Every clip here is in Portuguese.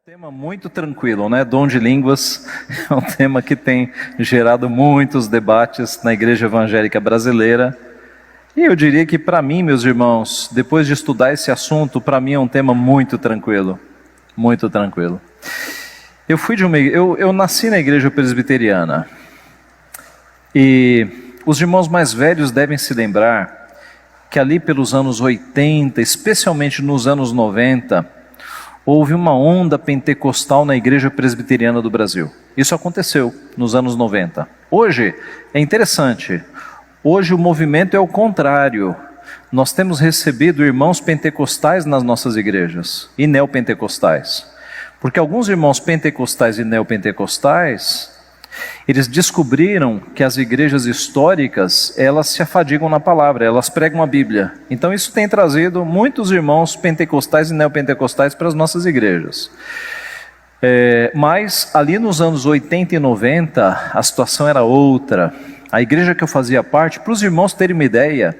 Tema muito tranquilo, né? Dom de línguas é um tema que tem gerado muitos debates na igreja evangélica brasileira. E eu diria que para mim, meus irmãos, depois de estudar esse assunto, para mim é um tema muito tranquilo. Muito tranquilo. Eu nasci na igreja presbiteriana. E os irmãos mais velhos devem se lembrar que ali pelos anos 80, especialmente nos anos 90, houve uma onda pentecostal na igreja presbiteriana do Brasil. Isso aconteceu nos anos 90. Hoje, é interessante, hoje o movimento é o contrário. Nós temos recebido irmãos pentecostais nas nossas igrejas e neopentecostais. Porque alguns irmãos pentecostais e neopentecostais, eles descobriram que as igrejas históricas, elas se afadigam na palavra, elas pregam a Bíblia. Então isso tem trazido muitos irmãos pentecostais e neopentecostais para as nossas igrejas. Mas ali nos anos 80 e 90, a situação era outra. A igreja que eu fazia parte, para os irmãos terem uma ideia,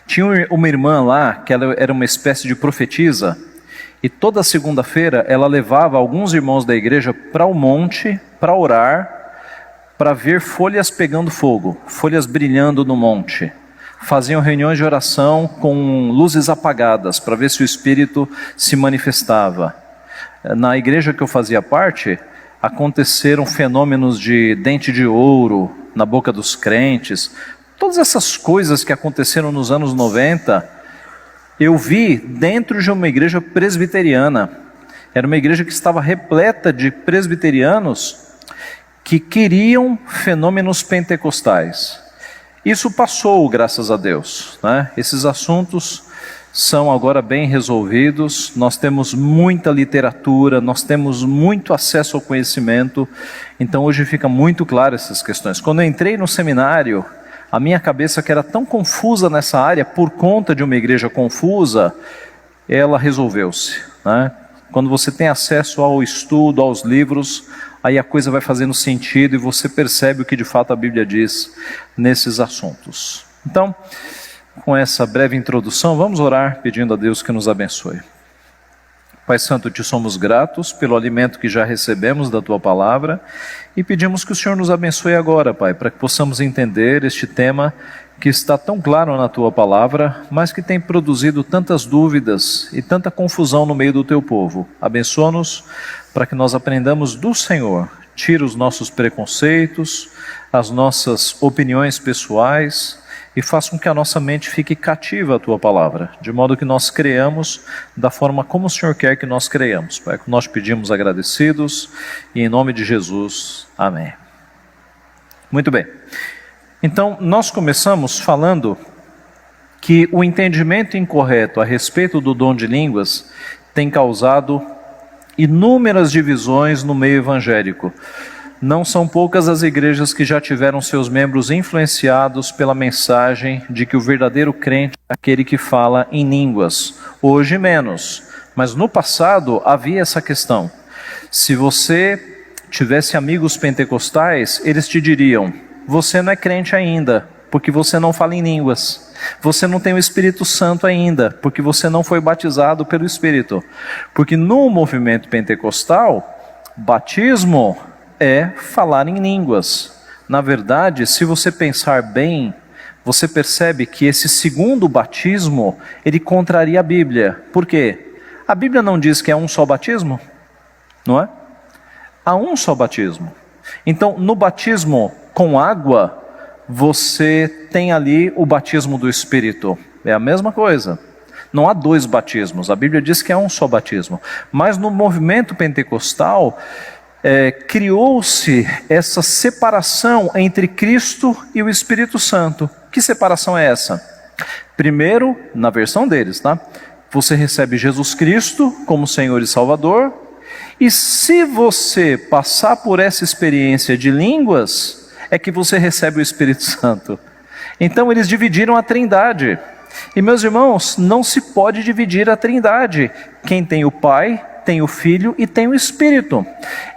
tinha uma irmã lá, que ela era uma espécie de profetisa, e toda segunda-feira ela levava alguns irmãos da igreja para o monte, para orar, para ver folhas pegando fogo, folhas brilhando no monte. Faziam reuniões de oração com luzes apagadas, para ver se o Espírito se manifestava. Na igreja que eu fazia parte, aconteceram fenômenos de dente de ouro na boca dos crentes. Todas essas coisas que aconteceram nos anos 90, eu vi dentro de uma igreja presbiteriana. Era uma igreja que estava repleta de presbiterianos que queriam fenômenos pentecostais. Isso passou, graças a Deus, né? Esses assuntos são agora bem resolvidos, nós temos muita literatura, nós temos muito acesso ao conhecimento, então hoje fica muito claro essas questões. Quando eu entrei no seminário, a minha cabeça, que era tão confusa nessa área, por conta de uma igreja confusa, ela resolveu-se, né? Quando você tem acesso ao estudo, aos livros, aí a coisa vai fazendo sentido e você percebe o que de fato a Bíblia diz nesses assuntos. Então, com essa breve introdução, vamos orar pedindo a Deus que nos abençoe. Pai Santo, te somos gratos pelo alimento que já recebemos da Tua Palavra e pedimos que o Senhor nos abençoe agora, Pai, para que possamos entender este tema que está tão claro na Tua Palavra, mas que tem produzido tantas dúvidas e tanta confusão no meio do Teu povo. Abençoa-nos para que nós aprendamos do Senhor. Tira os nossos preconceitos, as nossas opiniões pessoais e faça com que a nossa mente fique cativa à Tua Palavra, de modo que nós creamos da forma como o Senhor quer que nós creiamos. Pai, nós pedimos agradecidos e em nome de Jesus, amém. Muito bem. Então, nós começamos falando que o entendimento incorreto a respeito do dom de línguas tem causado inúmeras divisões no meio evangélico. Não são poucas as igrejas que já tiveram seus membros influenciados pela mensagem de que o verdadeiro crente é aquele que fala em línguas. Hoje menos, mas no passado havia essa questão. Se você tivesse amigos pentecostais, eles te diriam: você não é crente ainda, porque você não fala em línguas. Você não tem o Espírito Santo ainda, porque você não foi batizado pelo Espírito. Porque no movimento pentecostal, batismo é falar em línguas. Na verdade, se você pensar bem, você percebe que esse segundo batismo, ele contraria a Bíblia. Por quê? A Bíblia não diz que é um só batismo? Não é? Há um só batismo. Então, no batismo com água, você tem ali o batismo do Espírito. É a mesma coisa. Não há dois batismos. A Bíblia diz que é um só batismo. Mas no movimento pentecostal, criou-se essa separação entre Cristo e o Espírito Santo. Que separação é essa? Primeiro, na versão deles, tá? Você recebe Jesus Cristo como Senhor e Salvador, e se você passar por essa experiência de línguas, é que você recebe o Espírito Santo. Então eles dividiram a Trindade. E meus irmãos, não se pode dividir a Trindade. Quem tem o Pai, tem o Filho e tem o Espírito.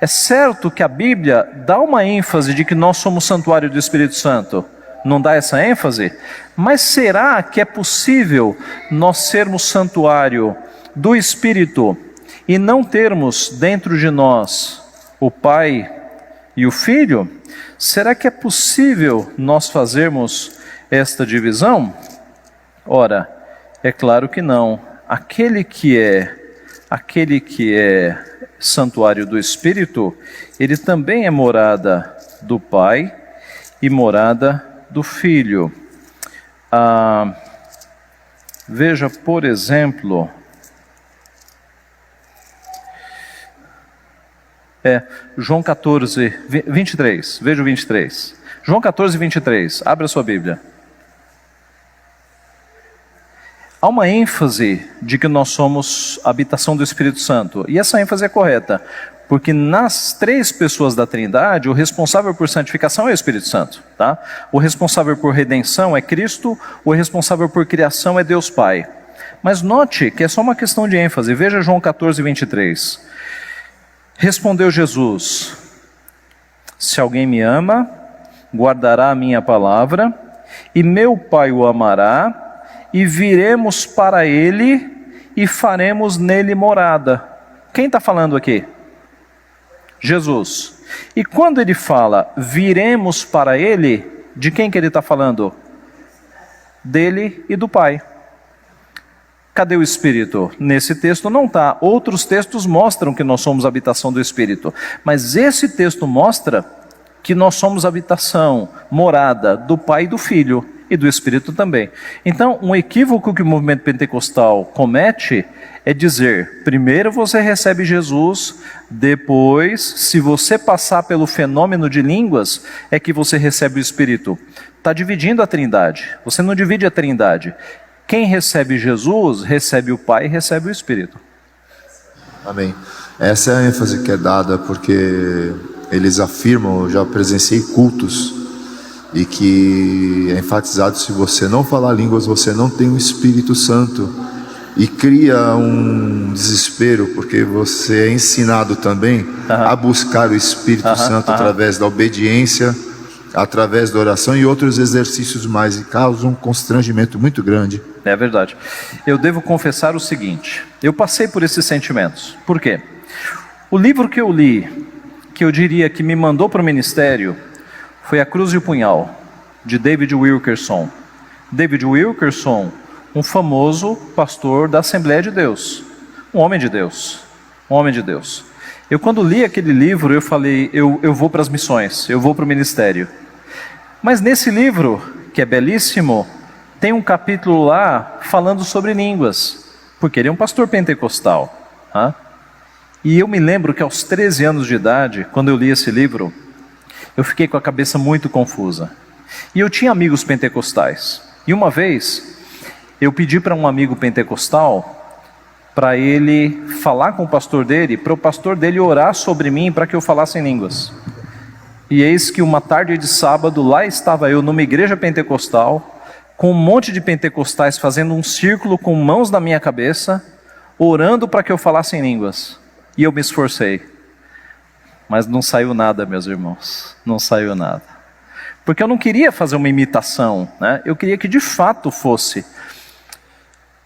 É certo que a Bíblia dá uma ênfase de que nós somos santuário do Espírito Santo. Não dá essa ênfase? Mas será que é possível nós sermos santuário do Espírito e não termos dentro de nós o Pai e o Filho, será que é possível nós fazermos esta divisão? Ora, é claro que não. Aquele que é santuário do Espírito, ele também é morada do Pai e morada do Filho. Veja, por exemplo, João 14, 23, veja o 23. João 14, 23, abre a sua Bíblia. Há uma ênfase de que nós somos a habitação do Espírito Santo, e essa ênfase é correta, porque nas três pessoas da Trindade, o responsável por santificação é o Espírito Santo, tá? O responsável por redenção é Cristo, o responsável por criação é Deus Pai. Mas note que é só uma questão de ênfase, veja João 14, 23. Respondeu Jesus: se alguém me ama, guardará a minha palavra, e meu Pai o amará, e viremos para ele e faremos nele morada. Quem está falando aqui? Jesus. E quando ele fala viremos para ele, de quem que ele está falando? Dele e do Pai. Cadê o Espírito? Nesse texto não está. Outros textos mostram que nós somos habitação do Espírito. Mas esse texto mostra que nós somos habitação, morada do Pai e do Filho. E do Espírito também. Então, um equívoco que o movimento pentecostal comete é dizer, primeiro você recebe Jesus, depois, se você passar pelo fenômeno de línguas, é que você recebe o Espírito. Está dividindo a Trindade. Você não divide a Trindade. Quem recebe Jesus, recebe o Pai e recebe o Espírito. Amém. Essa é a ênfase que é dada, porque eles afirmam, eu já presenciei cultos, e que é enfatizado, se você não falar línguas, você não tem o Espírito Santo, e cria um desespero, porque você é ensinado também a buscar o Espírito Santo através da obediência, através da oração e outros exercícios mais, e causa um constrangimento muito grande. É verdade. Eu devo confessar o seguinte, eu passei por esses sentimentos. Por quê? O livro que eu li, que eu diria que me mandou para o ministério, foi A Cruz e o Punhal, de David Wilkerson. David Wilkerson, um famoso pastor da Assembleia de Deus, um homem de Deus, um homem de Deus. Eu quando li aquele livro, eu falei, eu vou para as missões, eu vou para o ministério. Mas nesse livro, que é belíssimo, tem um capítulo lá falando sobre línguas, porque ele é um pastor pentecostal. E eu me lembro que aos 13 anos de idade, quando eu li esse livro, eu fiquei com a cabeça muito confusa. E eu tinha amigos pentecostais. E uma vez, eu pedi para um amigo pentecostal, para ele falar com o pastor dele, para o pastor dele orar sobre mim, para que eu falasse em línguas. E eis que uma tarde de sábado, lá estava eu numa igreja pentecostal, com um monte de pentecostais fazendo um círculo com mãos na minha cabeça, orando para que eu falasse em línguas. E eu me esforcei. Mas não saiu nada, meus irmãos, não saiu nada. Porque eu não queria fazer uma imitação, né? Eu queria que de fato fosse.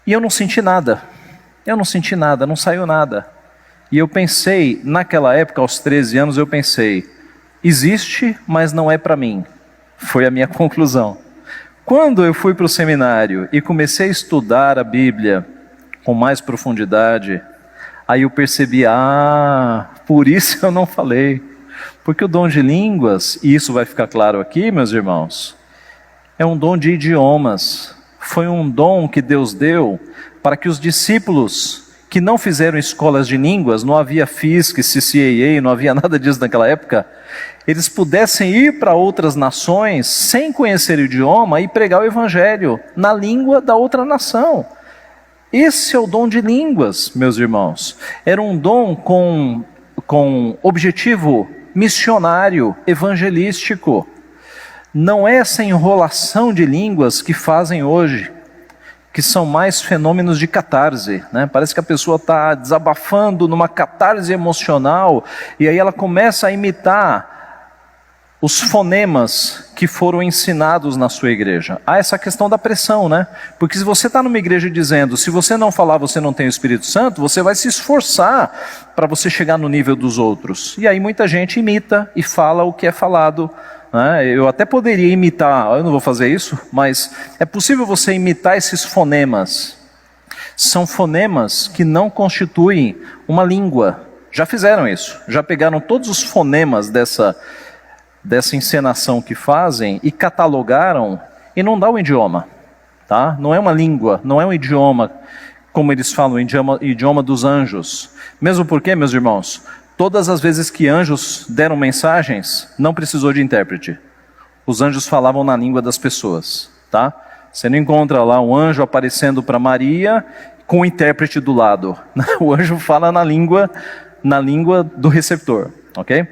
E eu não senti nada, não saiu nada. E eu pensei, naquela época, aos 13 anos, eu pensei, existe, mas não é para mim. Foi a minha conclusão. Quando eu fui para o seminário e comecei a estudar a Bíblia com mais profundidade, aí eu percebi, por isso eu não falei. Porque o dom de línguas, e isso vai ficar claro aqui, meus irmãos, é um dom de idiomas. Foi um dom que Deus deu para que os discípulos que não fizeram escolas de línguas, não havia FISC, CCAA, não havia nada disso naquela época, eles pudessem ir para outras nações sem conhecer o idioma e pregar o evangelho na língua da outra nação. Esse é o dom de línguas, meus irmãos. Era um dom com objetivo missionário, evangelístico. Não é essa enrolação de línguas que fazem hoje, que são mais fenômenos de catarse, né? Parece que a pessoa está desabafando numa catarse emocional, e aí ela começa a imitar os fonemas que foram ensinados na sua igreja. Há essa questão da pressão, né? Porque se você está numa igreja dizendo, se você não falar, você não tem o Espírito Santo, você vai se esforçar para você chegar no nível dos outros. E aí muita gente imita e fala o que é falado, né? Eu até poderia imitar, eu não vou fazer isso, mas é possível você imitar esses fonemas. São fonemas que não constituem uma língua. Já fizeram isso, já pegaram todos os fonemas dessa encenação que fazem e catalogaram e não dá o idioma, tá? Não é uma língua, não é um idioma, como eles falam, idioma dos anjos. Mesmo porque, meus irmãos, todas as vezes que anjos deram mensagens, não precisou de intérprete. Os anjos falavam na língua das pessoas, tá? Você não encontra lá um anjo aparecendo para Maria com o intérprete do lado. O anjo fala na língua do receptor, ok?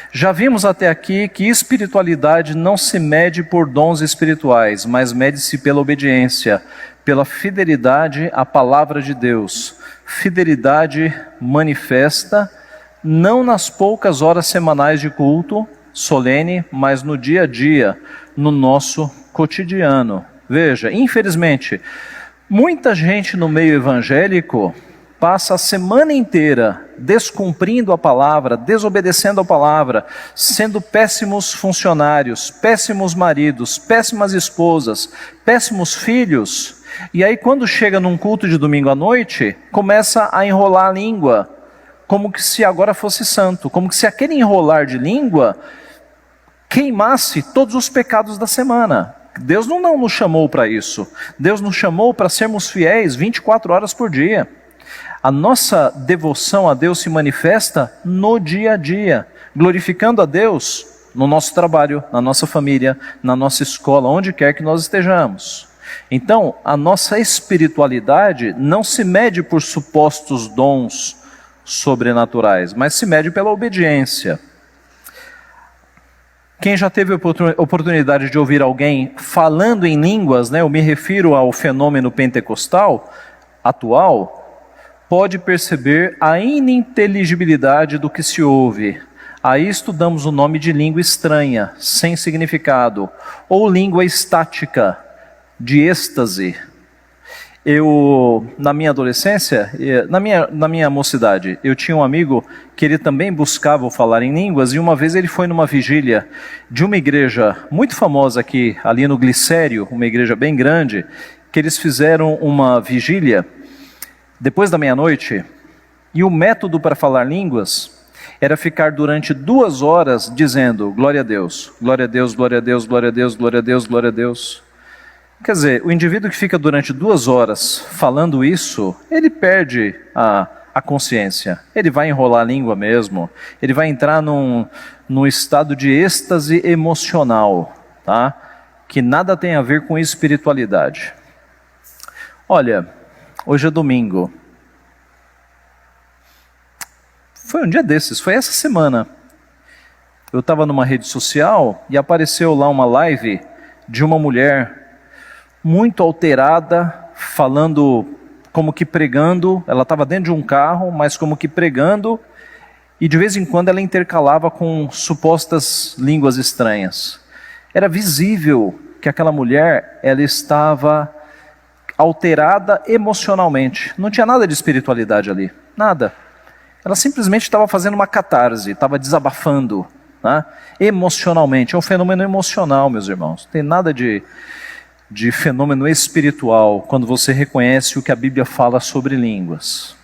Já vimos até aqui que espiritualidade não se mede por dons espirituais, mas mede-se pela obediência, pela fidelidade à palavra de Deus. Fidelidade manifesta, não nas poucas horas semanais de culto solene, mas no dia a dia, no nosso cotidiano. Veja, infelizmente, muita gente no meio evangélico passa a semana inteira descumprindo a palavra, desobedecendo a palavra, sendo péssimos funcionários, péssimos maridos, péssimas esposas, péssimos filhos. E aí quando chega num culto de domingo à noite, começa a enrolar a língua, como que se agora fosse santo, como que se aquele enrolar de língua queimasse todos os pecados da semana. Deus não nos chamou para isso. Deus nos chamou para sermos fiéis 24 horas por dia. A nossa devoção a Deus se manifesta no dia a dia, glorificando a Deus no nosso trabalho, na nossa família, na nossa escola, onde quer que nós estejamos. Então, a nossa espiritualidade não se mede por supostos dons sobrenaturais, mas se mede pela obediência. Quem já teve a oportunidade de ouvir alguém falando em línguas, né, eu me refiro ao fenômeno pentecostal atual, pode perceber a ininteligibilidade do que se ouve. A isto damos o nome de língua estranha, sem significado, ou língua estática, de êxtase. Eu, na minha adolescência, na minha mocidade, eu tinha um amigo que ele também buscava falar em línguas, e uma vez ele foi numa vigília de uma igreja muito famosa aqui, ali no Glicério, uma igreja bem grande, que eles fizeram uma vigília depois da meia-noite, e o método para falar línguas era ficar durante 2 horas dizendo glória a Deus, glória a Deus, glória a Deus, glória a Deus, glória a Deus, glória a Deus. Quer dizer, o indivíduo que fica durante 2 horas falando isso, ele perde a consciência, ele vai enrolar a língua mesmo, ele vai entrar num estado de êxtase emocional, tá? Que nada tem a ver com espiritualidade. Olha, hoje é domingo. Foi um dia desses, foi essa semana. Eu estava numa rede social e apareceu lá uma live de uma mulher muito alterada, falando como que pregando. Ela estava dentro de um carro, mas como que pregando, e de vez em quando ela intercalava com supostas línguas estranhas. Era visível que aquela mulher, ela estava alterada emocionalmente. Não tinha nada de espiritualidade ali, nada. Ela simplesmente estava fazendo uma catarse, estava desabafando, né? Emocionalmente. É um fenômeno emocional, meus irmãos. Não tem nada de fenômeno espiritual quando você reconhece o que a Bíblia fala sobre línguas.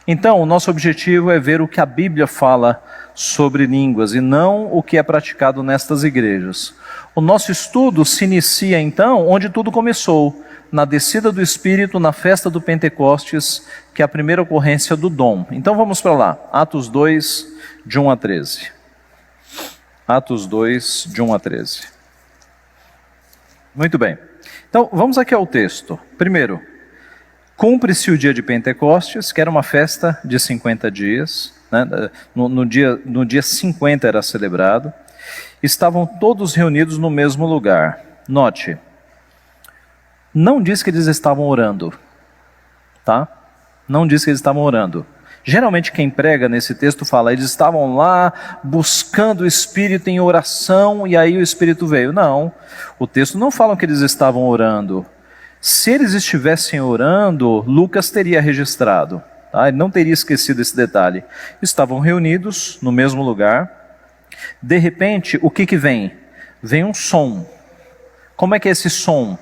Então, o nosso objetivo é ver o que a Bíblia fala sobre línguas e não o que é praticado nestas igrejas. O nosso estudo se inicia então onde tudo começou, na descida do Espírito, na festa do Pentecostes, que é a primeira ocorrência do dom. Então vamos para lá, Atos 2, de 1 a 13. Atos 2, de 1 a 13. Muito bem. Então vamos aqui ao texto. Primeiro, cumpre-se o dia de Pentecostes, que era uma festa de 50 dias. Né? No dia 50 era celebrado. Estavam todos reunidos no mesmo lugar. Note, não diz que eles estavam orando, tá? Não diz que eles estavam orando. Geralmente quem prega nesse texto fala, eles estavam lá buscando o Espírito em oração e aí o Espírito veio. Não, o texto não fala que eles estavam orando. Se eles estivessem orando, Lucas teria registrado, tá? Ele não teria esquecido esse detalhe. Estavam reunidos no mesmo lugar. De repente, o que vem? Vem um som. Como é que é esse som?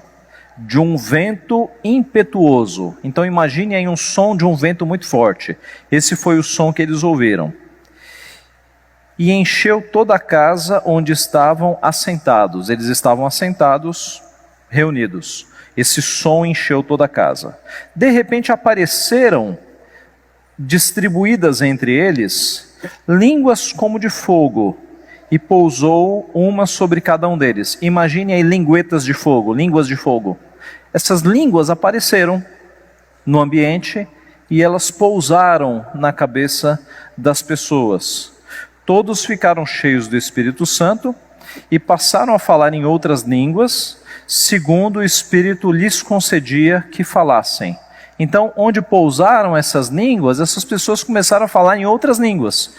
De um vento impetuoso. Então imagine aí um som de um vento muito forte. Esse foi o som que eles ouviram. E encheu toda a casa onde estavam assentados. Eles estavam assentados, reunidos. Esse som encheu toda a casa. De repente apareceram, distribuídas entre eles, línguas como de fogo, e pousou uma sobre cada um deles. Imagine aí linguetas de fogo, línguas de fogo. Essas línguas apareceram no ambiente e elas pousaram na cabeça das pessoas. Todos ficaram cheios do Espírito Santo e passaram a falar em outras línguas, segundo o Espírito lhes concedia que falassem. Então, onde pousaram essas línguas, essas pessoas começaram a falar em outras línguas.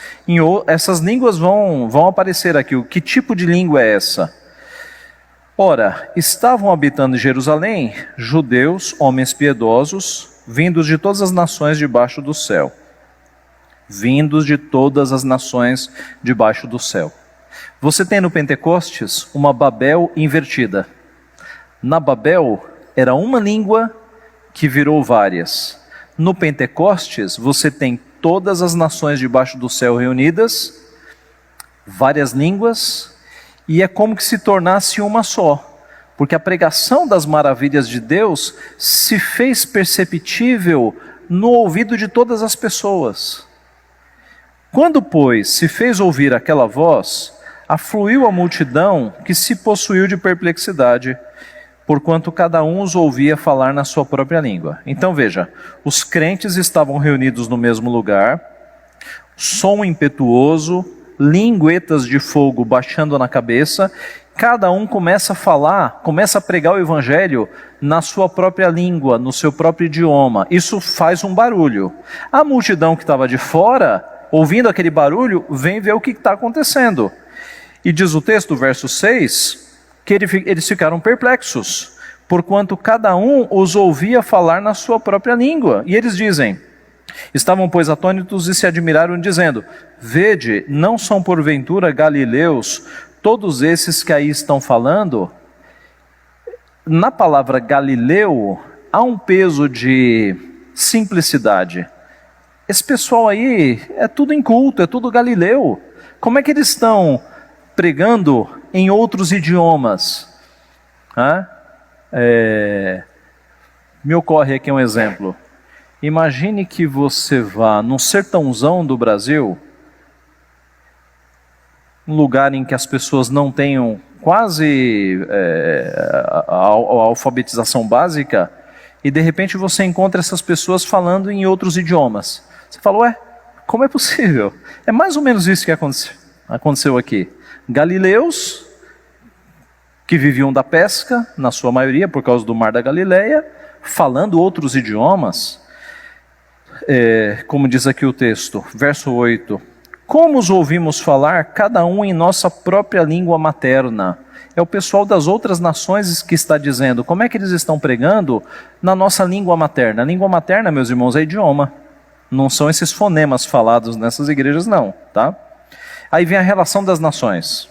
Essas línguas vão aparecer aqui. Que tipo de língua é essa? Ora, estavam habitando em Jerusalém judeus, homens piedosos, vindos de todas as nações debaixo do céu. Vindos de todas as nações debaixo do céu. Você tem no Pentecostes uma Babel invertida. Na Babel era uma língua que virou várias. No Pentecostes você tem todas as nações debaixo do céu reunidas, várias línguas, e é como que se tornasse uma só, porque a pregação das maravilhas de Deus se fez perceptível no ouvido de todas as pessoas. Quando, pois, se fez ouvir aquela voz, afluiu a multidão que se possuiu de perplexidade, porquanto cada um os ouvia falar na sua própria língua. Então veja, os crentes estavam reunidos no mesmo lugar, som impetuoso, linguetas de fogo baixando na cabeça, cada um começa a falar, começa a pregar o evangelho na sua própria língua, no seu próprio idioma. Isso faz um barulho. A multidão que estava de fora, ouvindo aquele barulho, vem ver o que está acontecendo. E diz o texto, verso 6, que eles ficaram perplexos, porquanto cada um os ouvia falar na sua própria língua. E eles dizem, estavam pois atônitos e se admiraram, dizendo, vede, não são porventura galileus todos esses que aí estão falando? Na palavra Galileu, há um peso de simplicidade. Esse pessoal aí é tudo inculto, é tudo Galileu. Como é que eles estão pregando em outros idiomas? Me ocorre aqui um exemplo. Imagine que você vá num sertãozão do Brasil, um lugar em que as pessoas não tenham quase a alfabetização básica, e de repente você encontra essas pessoas falando em outros idiomas. Você fala, ué, como é possível? É mais ou menos isso que aconteceu aqui. Galileus, que viviam da pesca, na sua maioria, por causa do mar da Galileia, falando outros idiomas, como diz aqui o texto, verso 8, como os ouvimos falar, cada um em nossa própria língua materna. É o pessoal das outras nações que está dizendo, como é que eles estão pregando na nossa língua materna? A língua materna, meus irmãos, é idioma. Não são esses fonemas falados nessas igrejas, não, tá? Aí vem a relação das nações.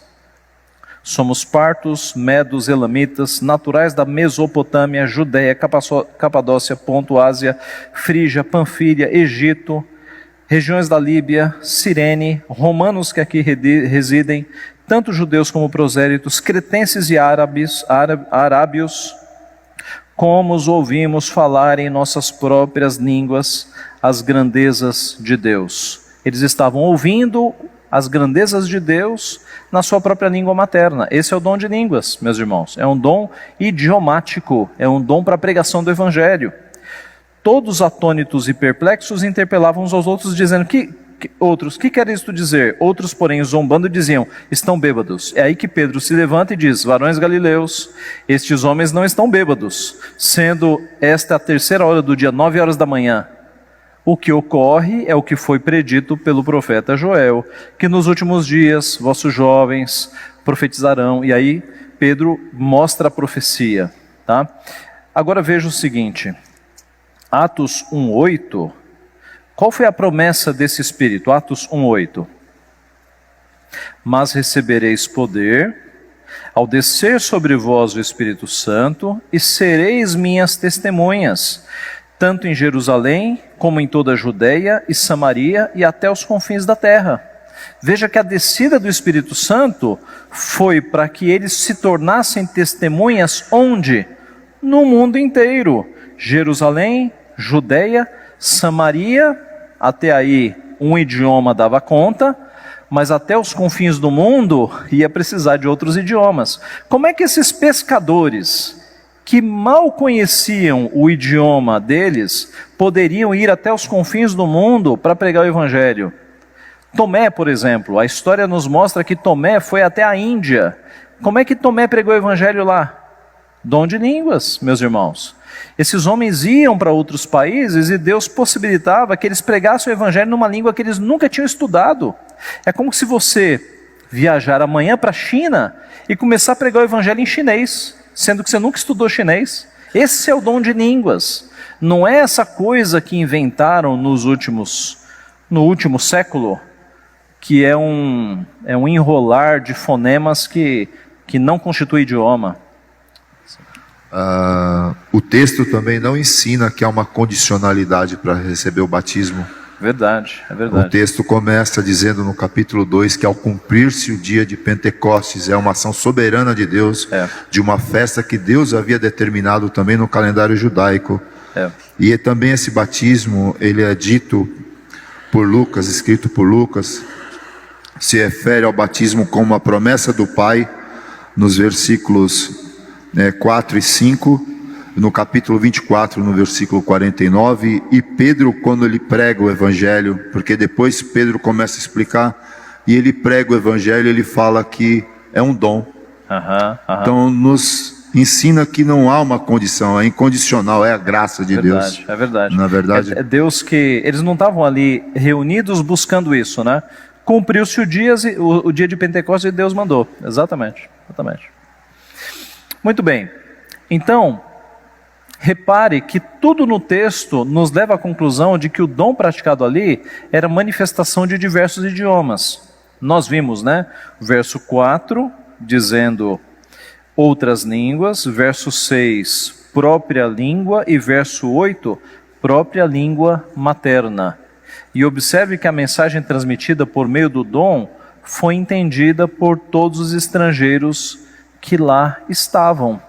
Somos partos, medos, elamitas, naturais da Mesopotâmia, Judéia, Capadócia, Ponto, Ásia, Frígia, Panfília, Egito, regiões da Líbia, Cirene, romanos que aqui residem, tanto judeus como prosélitos, cretenses e arábios, como os ouvimos falar em nossas próprias línguas as grandezas de Deus. Eles estavam ouvindo as grandezas de Deus na sua própria língua materna. Esse é o dom de línguas, meus irmãos. É um dom idiomático, é um dom para a pregação do evangelho. Todos atônitos e perplexos interpelavam uns aos outros, dizendo outros, que quer isto dizer? Outros, porém, zombando, diziam, estão bêbados. É aí que Pedro se levanta e diz, varões galileus, estes homens não estão bêbados, sendo esta a terceira hora do dia, 9 horas da manhã. O que ocorre é o que foi predito pelo profeta Joel, que nos últimos dias vossos jovens profetizarão. E aí Pedro mostra a profecia, tá? Agora veja o seguinte, Atos 1:8, qual foi a promessa desse Espírito? Atos 1:8. Mas recebereis poder ao descer sobre vós o Espírito Santo, e sereis minhas testemunhas, tanto em Jerusalém, como em toda a Judeia e Samaria e até os confins da terra. Veja que a descida do Espírito Santo foi para que eles se tornassem testemunhas onde? No mundo inteiro. Jerusalém, Judeia, Samaria, até aí um idioma dava conta, mas até os confins do mundo ia precisar de outros idiomas. Como é que esses pescadores, que mal conheciam o idioma deles, poderiam ir até os confins do mundo para pregar o Evangelho? Tomé, por exemplo, a história nos mostra que Tomé foi até a Índia. Como é que Tomé pregou o Evangelho lá? Dom de línguas, meus irmãos. Esses homens iam para outros países e Deus possibilitava que eles pregassem o Evangelho numa língua que eles nunca tinham estudado. É como se você viajar amanhã para a China e começar a pregar o Evangelho em chinês, sendo que você nunca estudou chinês. Esse é o dom de línguas. Não é essa coisa que inventaram no último século, que é um enrolar de fonemas que não constitui idioma. O texto também não ensina que há uma condicionalidade para receber o batismo. Verdade, é verdade. O texto começa dizendo no capítulo 2 que ao cumprir-se o dia de Pentecostes, é uma ação soberana de Deus, de uma festa que Deus havia determinado também no calendário judaico. E também esse batismo, ele é dito por Lucas, escrito por Lucas, se refere ao batismo como uma promessa do Pai, nos versículos 4 e 5, no capítulo 24, no versículo 49, e Pedro, quando ele prega o Evangelho, porque depois Pedro começa a explicar, e ele prega o Evangelho, ele fala que é um dom. Então nos ensina que não há uma condição, é incondicional, é a graça de Deus. É verdade. Na verdade, é Deus que, eles não estavam ali reunidos buscando isso, né? Cumpriu-se o dia de Pentecostes e Deus mandou. Exatamente. Muito bem, então, repare que tudo no texto nos leva à conclusão de que o dom praticado ali era manifestação de diversos idiomas. Nós vimos, né? Verso 4, dizendo outras línguas, verso 6, própria língua, e verso 8, própria língua materna. E observe que a mensagem transmitida por meio do dom foi entendida por todos os estrangeiros que lá estavam.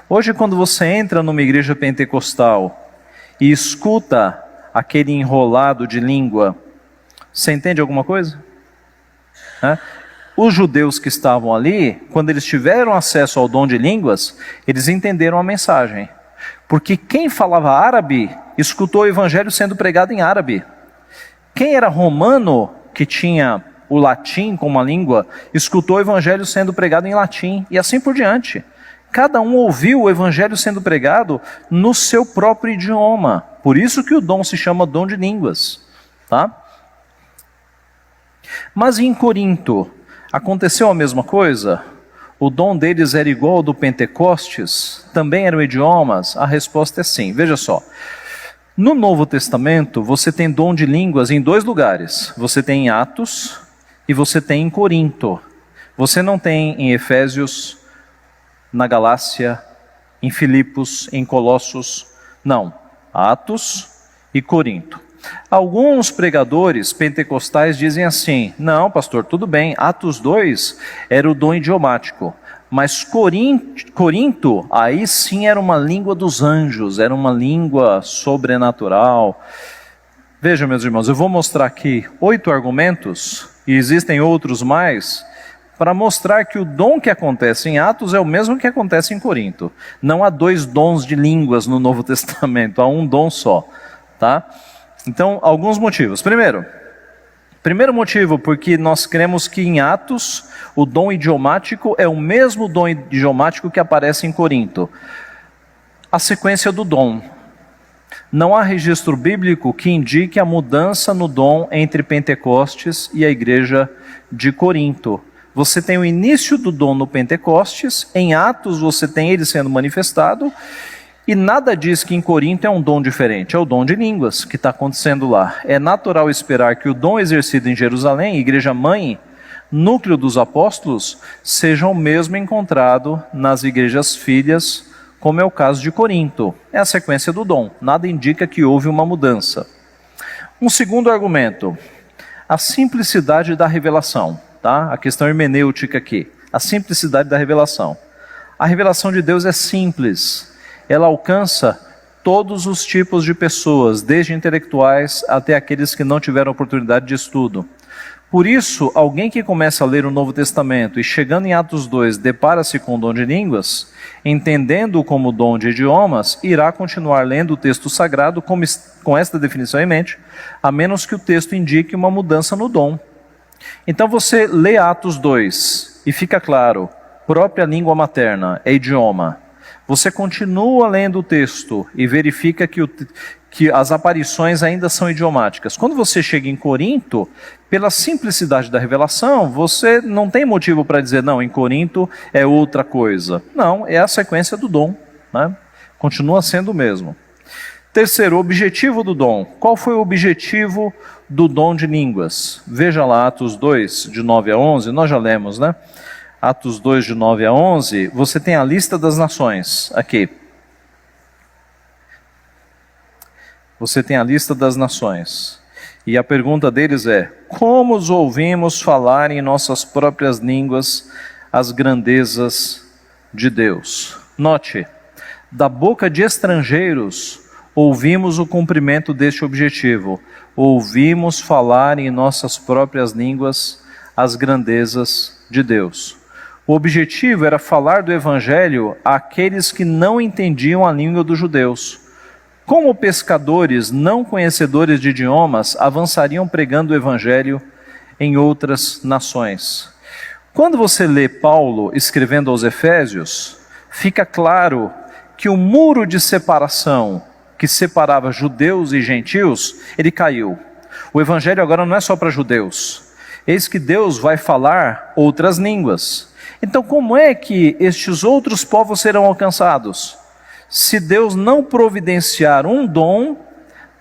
Hoje, quando você entra numa igreja pentecostal e escuta aquele enrolado de língua, você entende alguma coisa? Os judeus que estavam ali, quando eles tiveram acesso ao dom de línguas, eles entenderam a mensagem. Porque quem falava árabe, escutou o evangelho sendo pregado em árabe. Quem era romano, que tinha o latim como a língua, escutou o evangelho sendo pregado em latim, e assim por diante. Cada um ouviu o evangelho sendo pregado no seu próprio idioma. Por isso que o dom se chama dom de línguas, tá? Mas em Corinto, aconteceu a mesma coisa? O dom deles era igual ao do Pentecostes? Também eram idiomas? A resposta é sim. Veja só. No Novo Testamento, você tem dom de línguas em dois lugares. Você tem em Atos e você tem em Corinto. Você não tem em Efésios, na Galácia, em Filipos, em Colossos. Não. Atos e Corinto. Alguns pregadores pentecostais dizem assim: não, pastor, tudo bem, Atos 2 era o dom idiomático, mas Corinto, aí sim era uma língua dos anjos, era uma língua sobrenatural. Veja, meus irmãos, eu vou mostrar aqui 8 argumentos, e existem outros mais, para mostrar que o dom que acontece em Atos é o mesmo que acontece em Corinto. Não há 2 dons de línguas no Novo Testamento, há um dom só, tá? Então, alguns motivos. Primeiro motivo, porque nós cremos que em Atos, o dom idiomático é o mesmo dom idiomático que aparece em Corinto. A sequência do dom. Não há registro bíblico que indique a mudança no dom entre Pentecostes e a igreja de Corinto. Você tem o início do dom no Pentecostes, em Atos você tem ele sendo manifestado, e nada diz que em Corinto é um dom diferente, é o dom de línguas que está acontecendo lá. É natural esperar que o dom exercido em Jerusalém, igreja mãe, núcleo dos apóstolos, seja o mesmo encontrado nas igrejas filhas, como é o caso de Corinto. É a sequência do dom, nada indica que houve uma mudança. Um segundo argumento, a simplicidade da revelação, tá? A questão hermenêutica aqui, a simplicidade da revelação. A revelação de Deus é simples, ela alcança todos os tipos de pessoas, desde intelectuais até aqueles que não tiveram oportunidade de estudo. Por isso, alguém que começa a ler o Novo Testamento e chegando em Atos 2, depara-se com o dom de línguas, entendendo-o como dom de idiomas, irá continuar lendo o texto sagrado com esta definição em mente, a menos que o texto indique uma mudança no dom. Então você lê Atos 2 e fica claro, própria língua materna é idioma. Você continua lendo o texto e verifica que as aparições ainda são idiomáticas. Quando você chega em Corinto, pela simplicidade da revelação, você não tem motivo para dizer, não, em Corinto é outra coisa. Não, é a sequência do dom, né? Continua sendo o mesmo. Terceiro, o objetivo do dom. Qual foi o objetivo do dom de línguas? Veja lá Atos 2, de 9 a 11, nós já lemos, né? Atos 2, de 9 a 11, você tem a lista das nações aqui. Você tem a lista das nações. E a pergunta deles é, como os ouvimos falar em nossas próprias línguas as grandezas de Deus? Note, da boca de estrangeiros ouvimos o cumprimento deste objetivo. Ouvimos falar em nossas próprias línguas as grandezas de Deus. O objetivo era falar do evangelho àqueles que não entendiam a língua dos judeus. Como pescadores não conhecedores de idiomas avançariam pregando o evangelho em outras nações? Quando você lê Paulo escrevendo aos Efésios, fica claro que o muro de separação que separava judeus e gentios, ele caiu. O evangelho agora não é só para judeus. Eis que Deus vai falar outras línguas. Então, como é que estes outros povos serão alcançados? Se Deus não providenciar um dom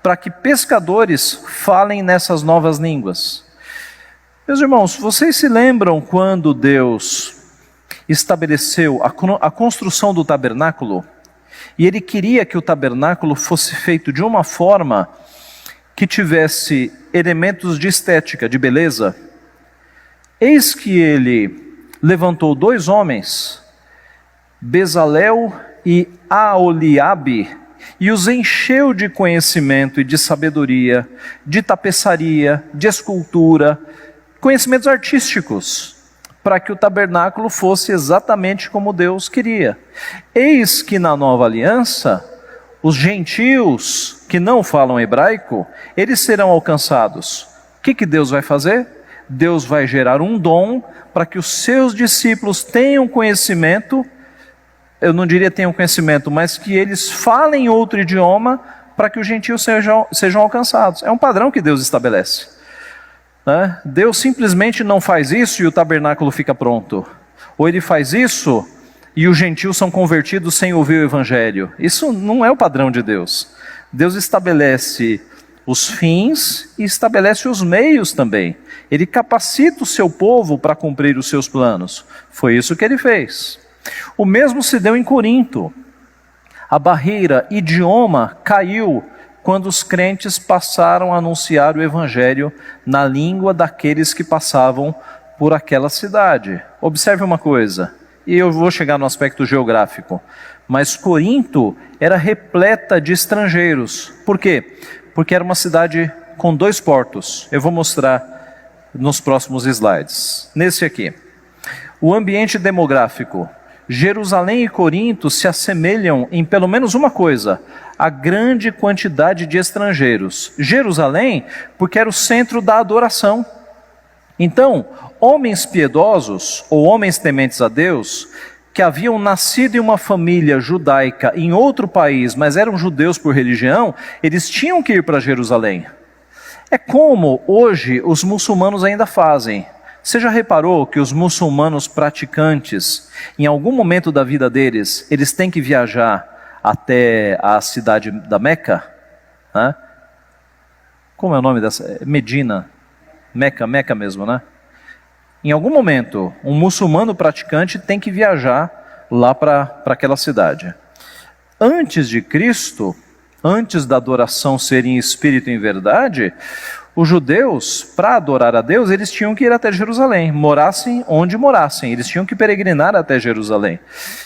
para que pescadores falem nessas novas línguas. Meus irmãos, vocês se lembram quando Deus estabeleceu a construção do tabernáculo? E Ele queria que o tabernáculo fosse feito de uma forma que tivesse elementos de estética, de beleza. Eis que Ele levantou 2 homens, Bezalel e Aholiabe, e os encheu de conhecimento e de sabedoria, de tapeçaria, de escultura, conhecimentos artísticos, para que o tabernáculo fosse exatamente como Deus queria. Eis que na nova aliança, os gentios que não falam hebraico, eles serão alcançados. O que Deus vai fazer? Deus vai gerar um dom para que os seus discípulos tenham conhecimento, eu não diria tenham conhecimento, mas que eles falem outro idioma para que os gentios sejam alcançados. É um padrão que Deus estabelece. Né? Deus simplesmente não faz isso e o tabernáculo fica pronto. Ou Ele faz isso e os gentios são convertidos sem ouvir o evangelho. Isso não é o padrão de Deus. Deus estabelece os fins e estabelece os meios também. Ele capacita o seu povo para cumprir os seus planos. Foi isso que Ele fez. O mesmo se deu em Corinto. A barreira idioma caiu quando os crentes passaram a anunciar o evangelho na língua daqueles que passavam por aquela cidade. Observe uma coisa, e eu vou chegar no aspecto geográfico, mas Corinto era repleta de estrangeiros. Por quê? Porque era uma cidade com 2 portos. Eu vou mostrar nos próximos slides. Nesse aqui. O ambiente demográfico. Jerusalém e Corinto se assemelham em pelo menos uma coisa, a grande quantidade de estrangeiros. Jerusalém, porque era o centro da adoração. Então, homens piedosos, ou homens tementes a Deus, que haviam nascido em uma família judaica em outro país, mas eram judeus por religião, eles tinham que ir para Jerusalém. É como hoje os muçulmanos ainda fazem. Você já reparou que os muçulmanos praticantes, em algum momento da vida deles, eles têm que viajar até a cidade da Meca? Né? Como é o nome dessa? Medina. Meca mesmo, né? Em algum momento, um muçulmano praticante tem que viajar lá para aquela cidade. Antes de Cristo, antes da adoração ser em espírito e em verdade, os judeus, para adorar a Deus, eles tinham que ir até Jerusalém, morassem onde morassem, eles tinham que peregrinar até Jerusalém.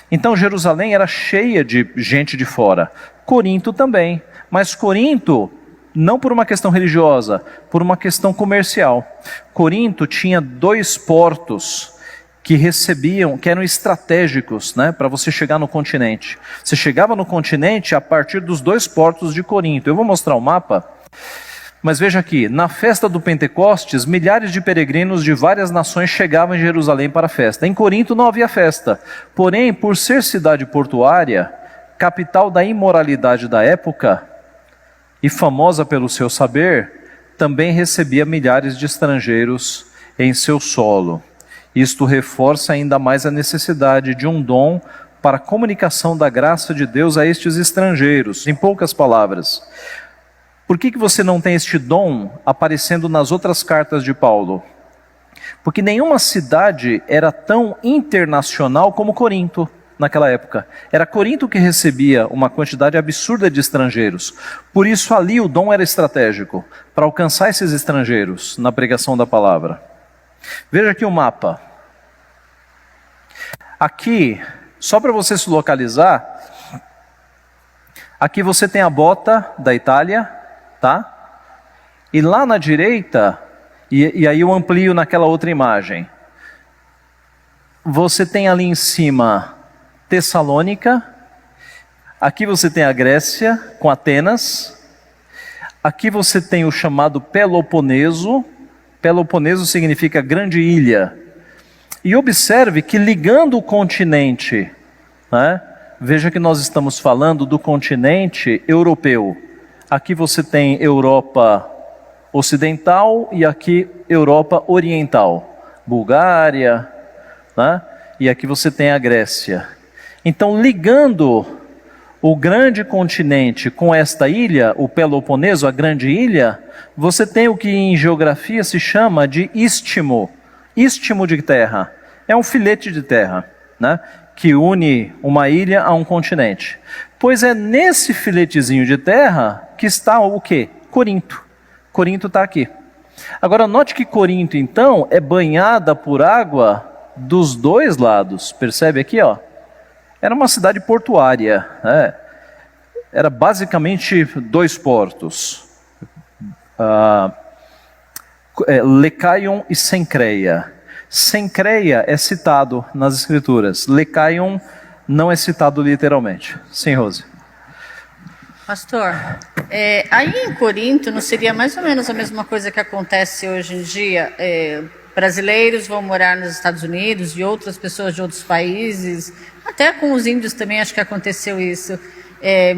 Então Jerusalém era cheia de gente de fora, Corinto também, mas Corinto não por uma questão religiosa, por uma questão comercial. Corinto tinha 2 portos que recebiam, que eram estratégicos, né, para você chegar no continente. Você chegava no continente a partir dos 2 portos de Corinto. Eu vou mostrar o mapa, mas veja aqui, na festa do Pentecostes, milhares de peregrinos de várias nações chegavam em Jerusalém para a festa. Em Corinto não havia festa, porém, por ser cidade portuária, capital da imoralidade da época, e famosa pelo seu saber, também recebia milhares de estrangeiros em seu solo. Isto reforça ainda mais a necessidade de um dom para a comunicação da graça de Deus a estes estrangeiros. Em poucas palavras, por que você não tem este dom aparecendo nas outras cartas de Paulo? Porque nenhuma cidade era tão internacional como Corinto. Naquela época, era Corinto que recebia uma quantidade absurda de estrangeiros. Por isso ali o dom era estratégico, para alcançar esses estrangeiros na pregação da palavra. Veja aqui o mapa. Aqui, só para você se localizar, aqui você tem a bota da Itália, tá? E lá na direita, e aí eu amplio naquela outra imagem, você tem ali em cima Tessalônica, aqui você tem a Grécia com Atenas, aqui você tem o chamado Peloponeso. Peloponeso significa grande ilha. E observe que ligando o continente, né, veja que nós estamos falando do continente europeu. Aqui você tem Europa Ocidental e aqui Europa Oriental, Bulgária, né, e aqui você tem a Grécia. Então, ligando o grande continente com esta ilha, o Peloponeso, a grande ilha, você tem o que em geografia se chama de istmo. Istmo de terra. É um filete de terra, né, que une uma ilha a um continente. Pois é nesse filetezinho de terra que está o quê? Corinto. Corinto está aqui. Agora, note que Corinto, então, é banhada por água dos 2 lados. Percebe aqui, ó? Era uma cidade portuária, né? Era basicamente 2 portos, Lecaion e Cencreia. Cencreia é citado nas escrituras, Lecaion não é citado literalmente. Sim, Rose. Pastor, aí em Corinto não seria mais ou menos a mesma coisa que acontece hoje em dia? Brasileiros vão morar nos Estados Unidos e outras pessoas de outros países, até com os índios também acho que aconteceu isso.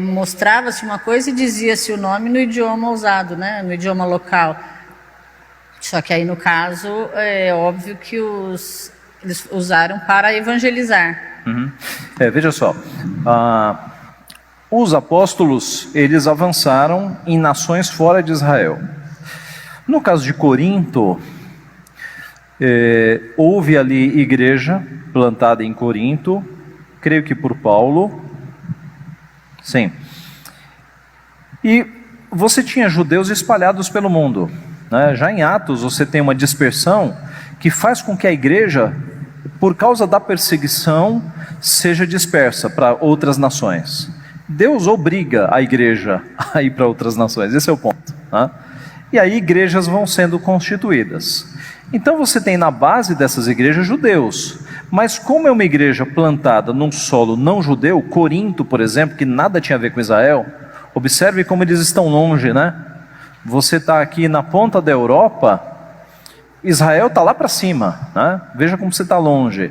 Mostrava-se uma coisa e dizia-se o nome no idioma usado, né? No idioma local. Só que aí no caso é óbvio que eles usaram para evangelizar. Uhum. Veja só, os apóstolos eles avançaram em nações fora de Israel. No caso de Corinto, houve ali igreja plantada em Corinto, creio que por Paulo, sim. E você tinha judeus espalhados pelo mundo, né? Já em Atos você tem uma dispersão que faz com que a igreja, por causa da perseguição, seja dispersa para outras nações. Deus obriga a igreja a ir para outras nações, esse é o ponto, né? E aí igrejas vão sendo constituídas. Então você tem na base dessas igrejas judeus, mas como é uma igreja plantada num solo não judeu, Corinto, por exemplo, que nada tinha a ver com Israel, observe como eles estão longe, né? Você está aqui na ponta da Europa, Israel está lá para cima, né? Veja como você está longe.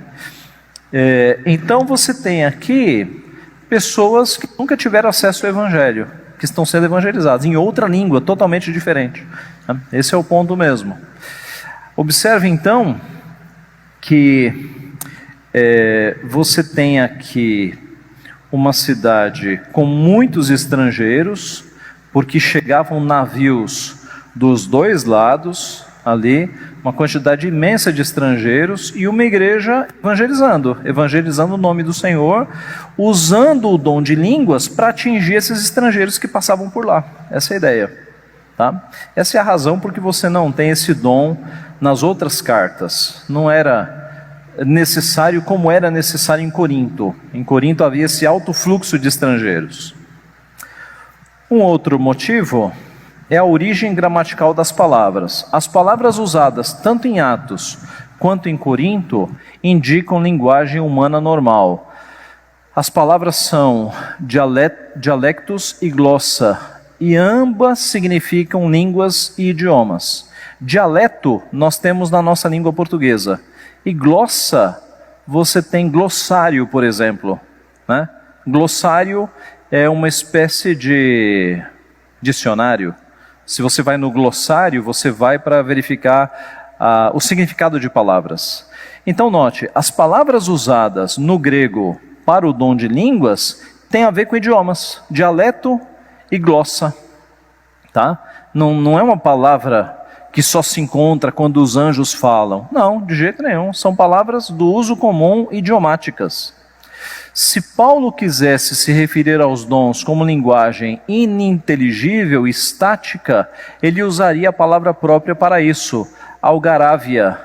Então você tem aqui pessoas que nunca tiveram acesso ao Evangelho, que estão sendo evangelizadas em outra língua totalmente diferente. Esse é o ponto mesmo. Observe então que você tem aqui uma cidade com muitos estrangeiros, porque chegavam navios dos dois lados ali, uma quantidade imensa de estrangeiros, e uma igreja evangelizando o nome do Senhor, usando o dom de línguas para atingir esses estrangeiros que passavam por lá. Essa é a ideia, tá? Essa é a razão por que você não tem esse dom nas outras cartas. Não era necessário como era necessário em Corinto. Em Corinto havia esse alto fluxo de estrangeiros. Um outro motivo é a origem gramatical das palavras. As palavras usadas tanto em Atos quanto em Corinto indicam linguagem humana normal. As palavras são dialectos e glossa, e ambas significam línguas e idiomas. Dialeto nós temos na nossa língua portuguesa, e glossa você tem glossário, por exemplo, né? Glossário é uma espécie de dicionário. Se você vai no glossário, você vai para verificar o significado de palavras. Então note, as palavras usadas no grego para o dom de línguas têm a ver com idiomas, dialeto e glossa, tá? Não é uma palavra que só se encontra quando os anjos falam. Não, de jeito nenhum, são palavras do uso comum idiomáticas. Se Paulo quisesse se referir aos dons como linguagem ininteligível, estática, ele usaria a palavra própria para isso, algarávia.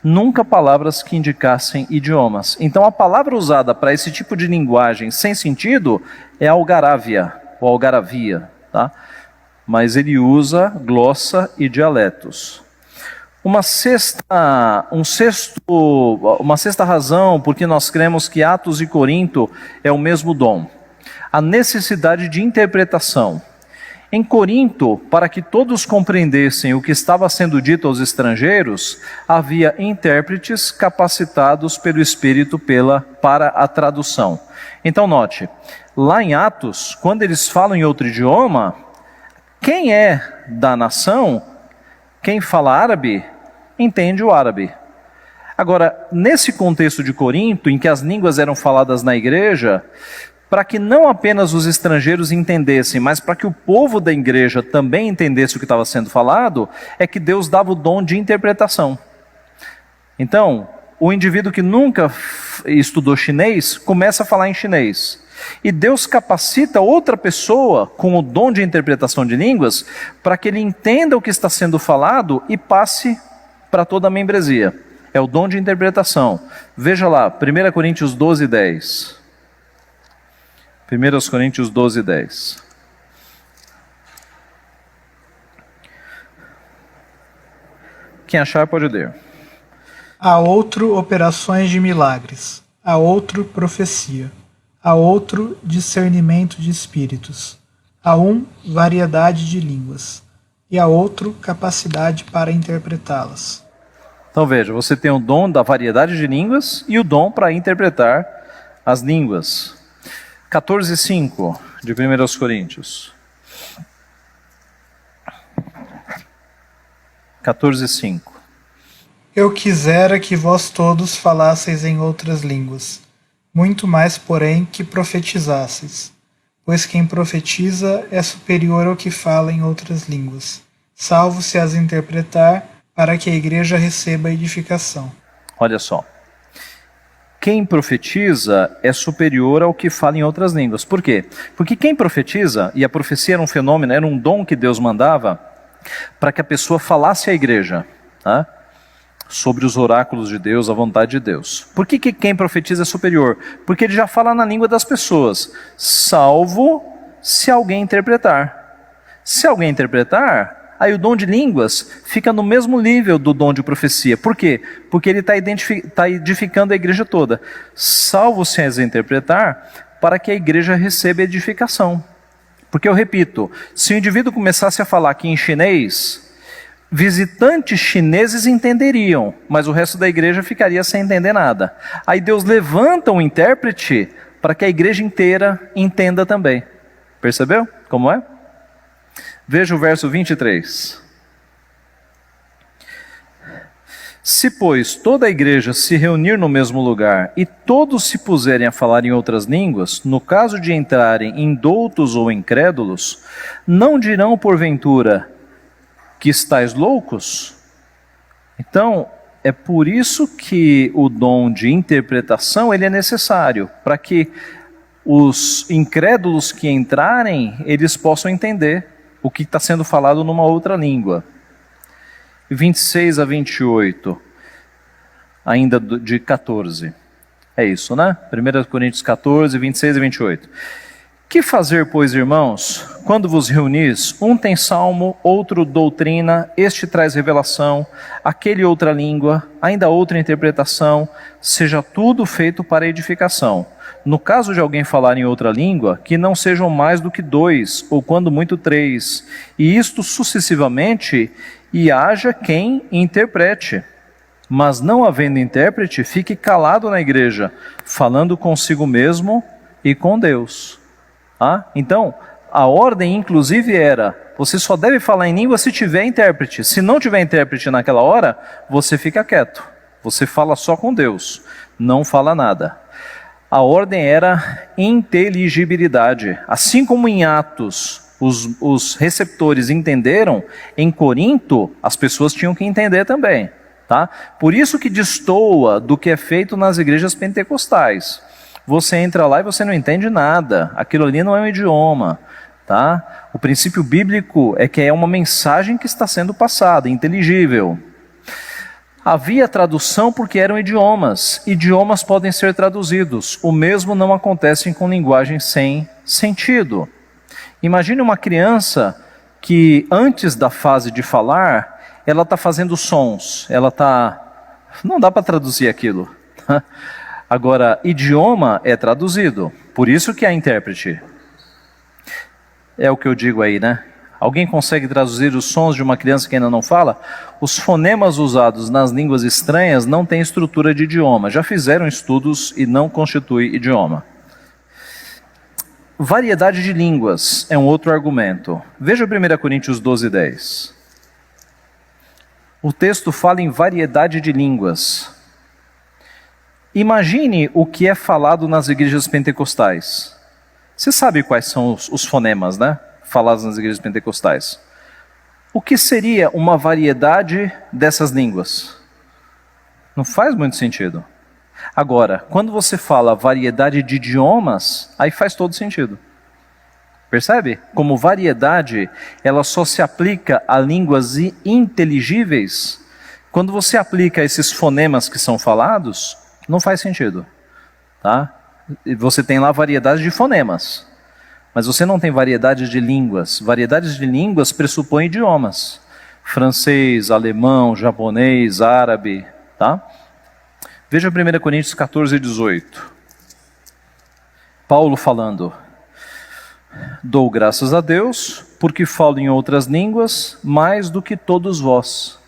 Nunca palavras que indicassem idiomas. Então a palavra usada para esse tipo de linguagem sem sentido é algarávia, ou algaravia, tá? Mas ele usa glossa e dialetos. Uma sexta razão por que nós cremos que Atos e Corinto é o mesmo dom: a necessidade de interpretação. Em Corinto, para que todos compreendessem o que estava sendo dito aos estrangeiros, havia intérpretes capacitados pelo Espírito para a tradução. Então note, lá em Atos, quando eles falam em outro idioma, quem é da nação, quem fala árabe, entende o árabe. Agora, nesse contexto de Corinto, em que as línguas eram faladas na igreja, para que não apenas os estrangeiros entendessem, mas para que o povo da igreja também entendesse o que estava sendo falado, é que Deus dava o dom de interpretação. Então, o indivíduo que nunca estudou chinês, começa a falar em chinês. E Deus capacita outra pessoa com o dom de interpretação de línguas, para que ele entenda o que está sendo falado e passe para toda a membresia. É o dom de interpretação. Veja lá, 1 Coríntios 12, 10. 1 Coríntios 12, 10. Quem achar pode ler. A outro operações de milagres, a outro profecia, a outro discernimento de espíritos, a um variedade de línguas, e a outro capacidade para interpretá-las. Então veja, você tem o dom da variedade de línguas e o dom para interpretar as línguas. 14:5 de 1 Coríntios. 14:5. Eu quisera que vós todos falasseis em outras línguas, muito mais, porém, que profetizasseis. Pois quem profetiza é superior ao que fala em outras línguas, salvo se as interpretar, para que a igreja receba edificação. Olha só. Quem profetiza é superior ao que fala em outras línguas. Por quê? Porque quem profetiza, e a profecia era um fenômeno, era um dom que Deus mandava para que a pessoa falasse à igreja, tá? Sobre os oráculos de Deus, a vontade de Deus. Por que quem profetiza é superior? Porque ele já fala na língua das pessoas, salvo se alguém interpretar. Se alguém interpretar, aí o dom de línguas fica no mesmo nível do dom de profecia. Por quê? Porque ele está edificando a igreja toda. Salvo se as interpretar, para que a igreja receba edificação. Porque eu repito, se o indivíduo começasse a falar aqui em chinês, visitantes chineses entenderiam, mas o resto da igreja ficaria sem entender nada. Aí Deus levanta um intérprete para que a igreja inteira entenda também. Percebeu como é? Veja o verso 23. Se, pois, toda a igreja se reunir no mesmo lugar e todos se puserem a falar em outras línguas, no caso de entrarem indoutos ou incrédulos, não dirão porventura que estáis loucos? Então, é por isso que o dom de interpretação ele é necessário, para que os incrédulos que entrarem, eles possam entender o que está sendo falado numa outra língua. 26 a 28, ainda de 14. É isso, né? 1 Coríntios 14, 26 a 28. Que fazer, pois, irmãos, quando vos reunis? Um tem salmo, outro doutrina, este traz revelação, aquele outra língua, ainda outra interpretação, seja tudo feito para edificação. No caso de alguém falar em outra língua, que não sejam mais do que 2, ou quando muito 3, e isto sucessivamente, e haja quem interprete. Mas não havendo intérprete, fique calado na igreja, falando consigo mesmo e com Deus. Então, a ordem inclusive era, você só deve falar em língua se tiver intérprete. Se não tiver intérprete naquela hora, você fica quieto. Você fala só com Deus, não fala nada. A ordem era inteligibilidade. Assim como em Atos os receptores entenderam, em Corinto as pessoas tinham que entender também. Tá? Por isso que destoa do que é feito nas igrejas pentecostais. Você entra lá e você não entende nada. Aquilo ali não é um idioma. Tá? O princípio bíblico é que é uma mensagem que está sendo passada, inteligível. Havia tradução porque eram idiomas. Idiomas podem ser traduzidos. O mesmo não acontece com linguagem sem sentido. Imagine uma criança que antes da fase de falar, ela está fazendo sons. Não dá para traduzir aquilo. Agora, idioma é traduzido. Por isso que há intérprete. É o que eu digo aí, né? Alguém consegue traduzir os sons de uma criança que ainda não fala? Os fonemas usados nas línguas estranhas não têm estrutura de idioma. Já fizeram estudos e não constitui idioma. Variedade de línguas é um outro argumento. Veja 1 Coríntios 12, 10. O texto fala em variedade de línguas. Imagine o que é falado nas igrejas pentecostais. Você sabe quais são os fonemas, né? Falados nas igrejas pentecostais. O que seria uma variedade dessas línguas? Não faz muito sentido. Agora, quando você fala variedade de idiomas, aí faz todo sentido. Percebe? Como variedade, ela só se aplica a línguas inteligíveis. Quando você aplica esses fonemas que são falados, não faz sentido. Tá? Você tem lá variedade de fonemas. Mas você não tem variedade de línguas. Variedades de línguas pressupõem idiomas. Francês, alemão, japonês, árabe. Tá? Veja 1 Coríntios 14, 18. Paulo falando. Dou graças a Deus, porque falo em outras línguas mais do que todos vós.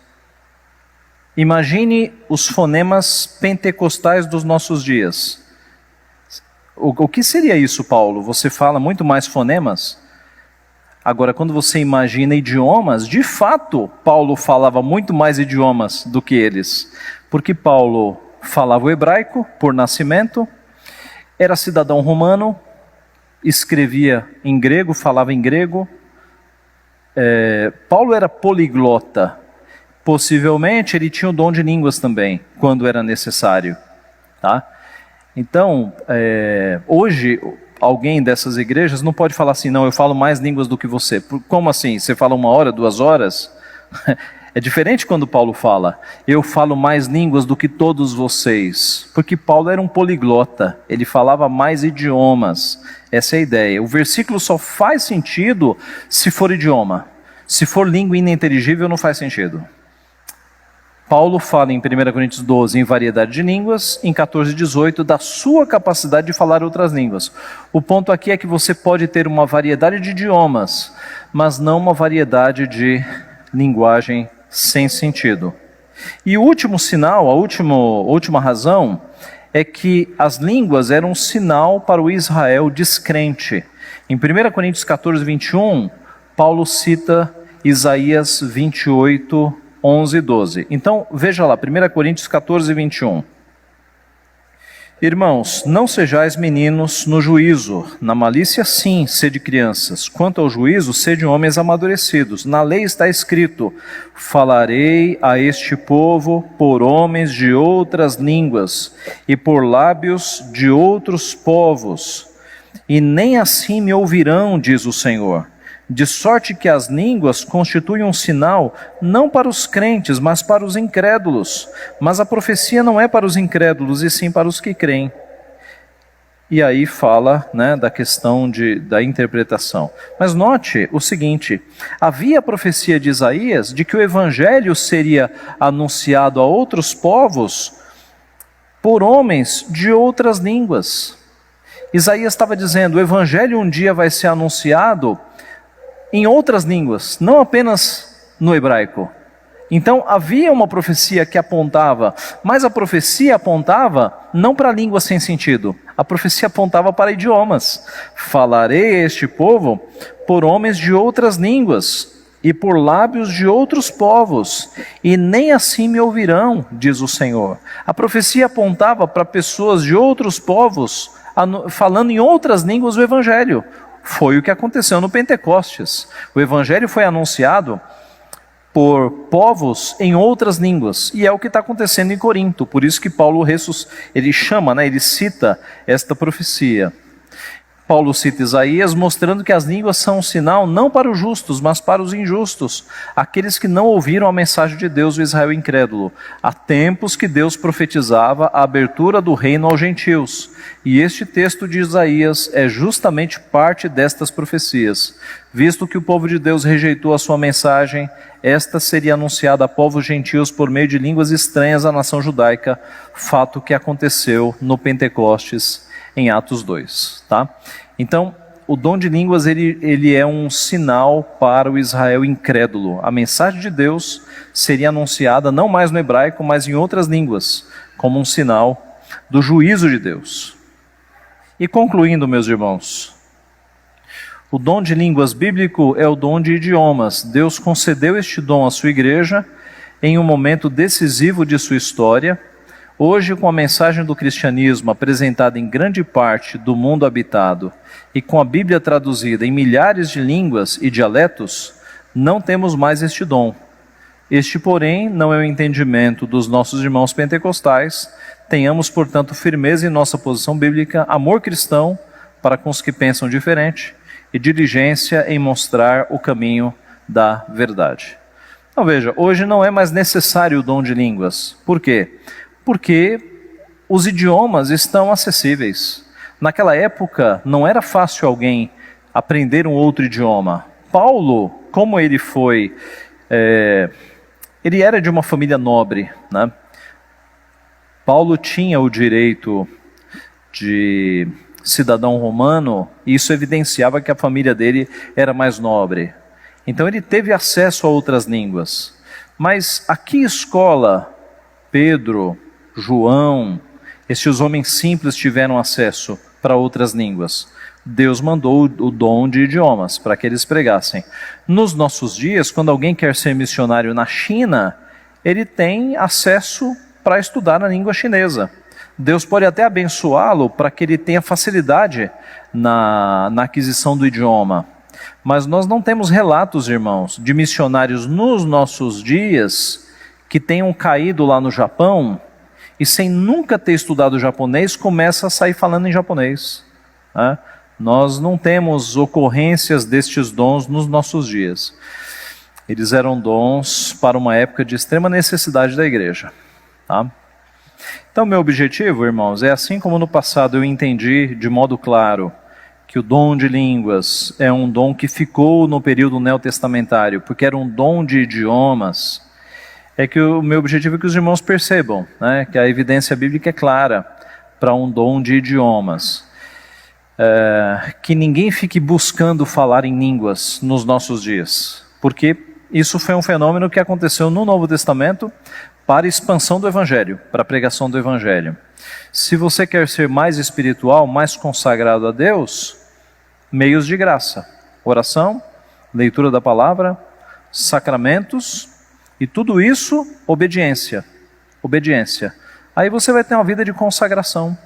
Imagine os fonemas pentecostais dos nossos dias. O que seria isso, Paulo? Você fala muito mais fonemas? Agora, quando você imagina idiomas, de fato, Paulo falava muito mais idiomas do que eles. Porque Paulo falava o hebraico por nascimento, era cidadão romano, escrevia em grego, falava em grego. Paulo era poliglota. Possivelmente ele tinha o dom de línguas também, quando era necessário. Tá? Então, hoje, alguém dessas igrejas não pode falar assim, não, eu falo mais línguas do que você. Como assim? Você fala 1 hora, 2 horas? É diferente quando Paulo fala, eu falo mais línguas do que todos vocês. Porque Paulo era um poliglota, ele falava mais idiomas. Essa é a ideia. O versículo só faz sentido se for idioma. Se for língua ininteligível, não faz sentido. Paulo fala em 1 Coríntios 12 em variedade de línguas, em 14, 18 da sua capacidade de falar outras línguas. O ponto aqui é que você pode ter uma variedade de idiomas, mas não uma variedade de linguagem sem sentido. E o último sinal, a última razão, é que as línguas eram um sinal para o Israel descrente. Em 1 Coríntios 14, 21, Paulo cita Isaías 28, 11 e 12. Então, veja lá, 1 Coríntios 14, 21. Irmãos, não sejais meninos no juízo, na malícia sim, sede crianças. Quanto ao juízo, sede homens amadurecidos. Na lei está escrito, falarei a este povo por homens de outras línguas e por lábios de outros povos. E nem assim me ouvirão, diz o Senhor. De sorte que as línguas constituem um sinal, não para os crentes, mas para os incrédulos. Mas a profecia não é para os incrédulos, e sim para os que creem. E aí fala, né, da questão da interpretação. Mas note o seguinte, havia a profecia de Isaías de que o evangelho seria anunciado a outros povos por homens de outras línguas. Isaías estava dizendo, o evangelho um dia vai ser anunciado em outras línguas, não apenas no hebraico. Então havia uma profecia que apontava, mas a profecia apontava não para línguas sem sentido, a profecia apontava para idiomas. Falarei a este povo por homens de outras línguas e por lábios de outros povos, e nem assim me ouvirão, diz o Senhor. A profecia apontava para pessoas de outros povos, falando em outras línguas o evangelho. Foi o que aconteceu no Pentecostes. O evangelho foi anunciado por povos em outras línguas, e é o que está acontecendo em Corinto. Por isso que Paulo ele chama, né, ele cita esta profecia. Paulo cita Isaías mostrando que as línguas são um sinal não para os justos, mas para os injustos, aqueles que não ouviram a mensagem de Deus, o Israel incrédulo. Há tempos que Deus profetizava a abertura do reino aos gentios, e este texto de Isaías é justamente parte destas profecias. Visto que o povo de Deus rejeitou a sua mensagem, esta seria anunciada a povos gentios por meio de línguas estranhas à nação judaica, fato que aconteceu no Pentecostes, em Atos 2, tá? Então, o dom de línguas, ele é um sinal para o Israel incrédulo. A mensagem de Deus seria anunciada não mais no hebraico, mas em outras línguas, como um sinal do juízo de Deus. E concluindo, meus irmãos, o dom de línguas bíblico é o dom de idiomas. Deus concedeu este dom à sua igreja em um momento decisivo de sua história. Hoje, com a mensagem do cristianismo apresentada em grande parte do mundo habitado e com a Bíblia traduzida em milhares de línguas e dialetos, não temos mais este dom. Este, porém, não é o entendimento dos nossos irmãos pentecostais. Tenhamos, portanto, firmeza em nossa posição bíblica, amor cristão para com os que pensam diferente e diligência em mostrar o caminho da verdade. Então veja, hoje não é mais necessário o dom de línguas. Por quê? Porque os idiomas estão acessíveis. Naquela época não era fácil alguém aprender um outro idioma. Paulo, como ele foi, ele era de uma família nobre, né? Paulo tinha o direito de cidadão romano, e isso evidenciava que a família dele era mais nobre. Então ele teve acesso a outras línguas. Mas a que escola Pedro, João, estes homens simples tiveram acesso para outras línguas? Deus mandou o dom de idiomas para que eles pregassem. Nos nossos dias, quando alguém quer ser missionário na China, ele tem acesso para estudar na língua chinesa. Deus pode até abençoá-lo para que ele tenha facilidade na aquisição do idioma. Mas nós não temos relatos, irmãos, de missionários nos nossos dias que tenham caído lá no Japão e sem nunca ter estudado japonês, começa a sair falando em japonês, né? Nós não temos ocorrências destes dons nos nossos dias. Eles eram dons para uma época de extrema necessidade da igreja, tá? Então, meu objetivo, irmãos, é assim como no passado eu entendi de modo claro que o dom de línguas é um dom que ficou no período neotestamentário, porque era um dom de idiomas. É que o meu objetivo é que os irmãos percebam, né, que a evidência bíblica é clara para um dom de idiomas. Que ninguém fique buscando falar em línguas nos nossos dias, porque Isso foi um fenômeno que aconteceu no Novo Testamento para a expansão do Evangelho, para a pregação do Evangelho. Se você quer ser mais espiritual, mais consagrado a Deus, meios de graça, oração, leitura da palavra, sacramentos e tudo isso, obediência. Obediência. Aí você vai ter uma vida de consagração.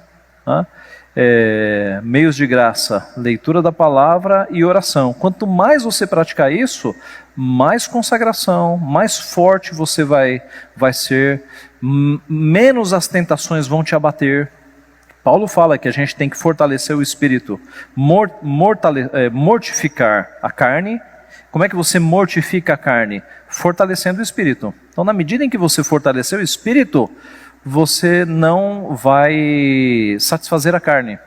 Né? Meios de graça, leitura da palavra e oração. Quanto mais você praticar isso, mais consagração, mais forte você vai ser, menos as tentações vão te abater. Paulo fala que a gente tem que fortalecer o espírito, mortificar a carne. Como é que você mortifica a carne? Fortalecendo o espírito. Então, na medida em que você fortalecer o espírito, você não vai satisfazer a carne.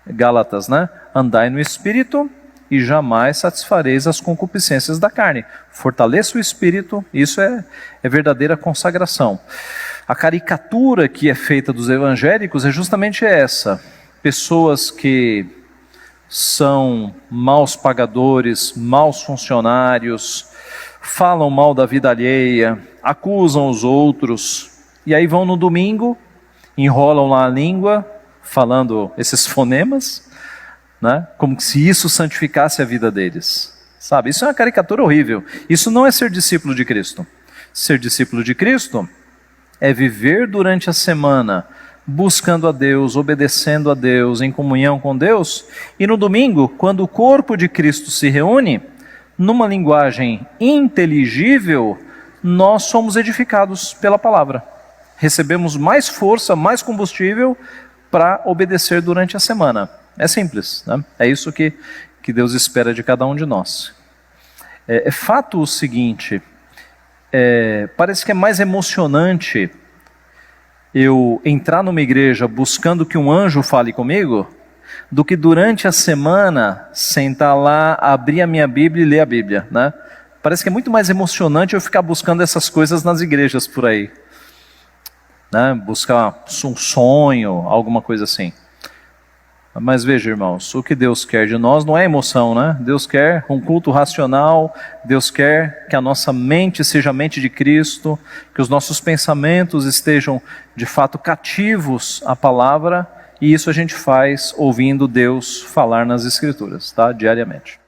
Gálatas, né? Andai no espírito e jamais satisfareis as concupiscências da carne. Fortaleça o espírito, isso é verdadeira consagração. A caricatura que é feita dos evangélicos é justamente essa. Pessoas que são maus pagadores, maus funcionários, falam mal da vida alheia, acusam os outros, e aí vão no domingo, enrolam lá a língua, falando esses fonemas, né? Como se isso santificasse a vida deles. Sabe, isso é uma caricatura horrível. Isso não é ser discípulo de Cristo. Ser discípulo de Cristo é viver durante a semana buscando a Deus, obedecendo a Deus, em comunhão com Deus, e no domingo, quando o corpo de Cristo se reúne, numa linguagem inteligível, nós somos edificados pela palavra. Recebemos mais força, mais combustível para obedecer durante a semana. É simples, né? É isso que Deus espera de cada um de nós. É fato o seguinte, parece que é mais emocionante eu entrar numa igreja buscando que um anjo fale comigo, do que durante a semana sentar lá, abrir a minha Bíblia e ler a Bíblia, né? Parece que é muito mais emocionante eu ficar buscando essas coisas nas igrejas por aí, né? Buscar um sonho, alguma coisa assim. Mas veja, irmãos, o que Deus quer de nós não é emoção, né? Deus quer um culto racional, Deus quer que a nossa mente seja a mente de Cristo, que os nossos pensamentos estejam de fato cativos à palavra, e isso a gente faz ouvindo Deus falar nas Escrituras, tá? Diariamente.